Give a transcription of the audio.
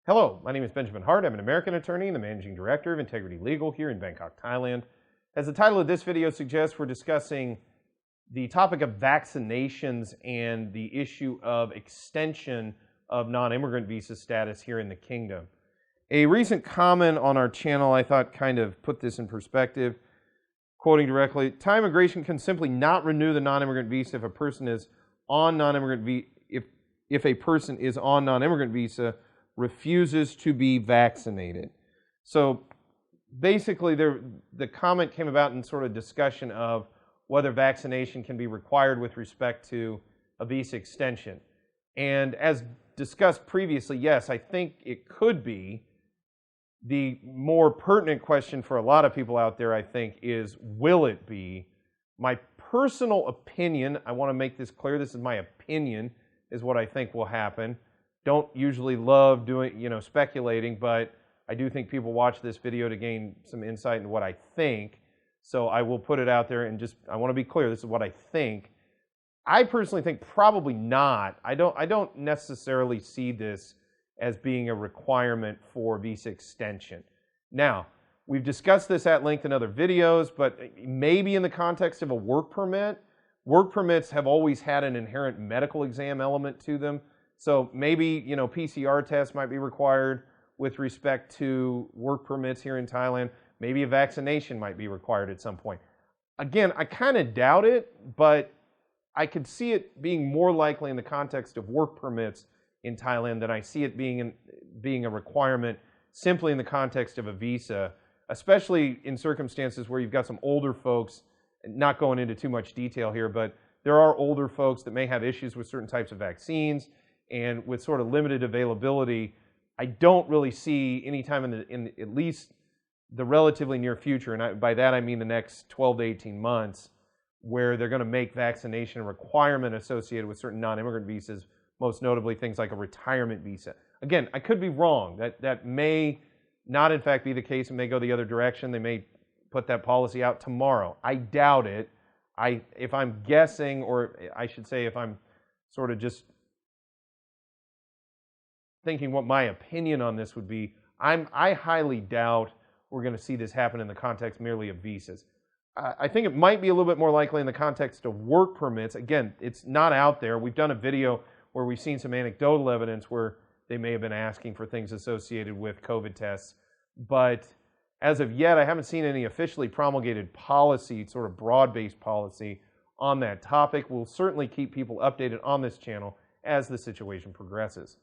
Hello, my name is Benjamin Hart. I'm an American attorney and the managing director of Integrity Legal here in Bangkok, Thailand. As the title of this video suggests, we're discussing the topic of vaccinations and the issue of extension of non-immigrant visa status here in the kingdom. A recent comment on our channel I thought kind of put this in perspective. Quoting directly, Thai immigration can simply not renew the non-immigrant visa if a person is on non-immigrant if a person is on non-immigrant visa refuses to be vaccinated. So basically the comment came about in sort of discussion of whether vaccination can be required with respect to a visa extension. And as discussed previously, yes, I think it could be. The more pertinent question for a lot of people out there, I think, is will it be? My personal opinion, I want to make this clear, this is my opinion, is what I think will happen. Don't usually love doing, speculating, but I do think people watch this video to gain some insight into what I think. So I will put it out there and I want to be clear, this is what I think. I personally think probably not. I don't necessarily see this as being a requirement for visa extension. Now, we've discussed this at length in other videos, but maybe in the context of a work permit. Work permits have always had an inherent medical exam element to them. So maybe, PCR tests might be required with respect to work permits here in Thailand. Maybe a vaccination might be required at some point. Again, I kind of doubt it, but I could see it being more likely in the context of work permits in Thailand than I see it being a requirement simply in the context of a visa, especially in circumstances where you've got some older folks, not going into too much detail here, but there are older folks that may have issues with certain types of vaccines, and with sort of limited availability, I don't really see any time in at least the relatively near future, and by that I mean the next 12 to 18 months, where they're going to make vaccination a requirement associated with certain non-immigrant visas, most notably things like a retirement visa. Again, I could be wrong. That may not in fact be the case. It may go the other direction. They may put that policy out tomorrow. I doubt it. If I'm guessing, or I should say if I'm sort of just thinking what my opinion on this would be, I highly doubt we're going to see this happen in the context merely of visas. I think it might be a little bit more likely in the context of work permits. Again, it's not out there. We've done a video where we've seen some anecdotal evidence where they may have been asking for things associated with COVID tests. But as of yet, I haven't seen any officially promulgated policy, sort of broad-based policy on that topic. We'll certainly keep people updated on this channel as the situation progresses.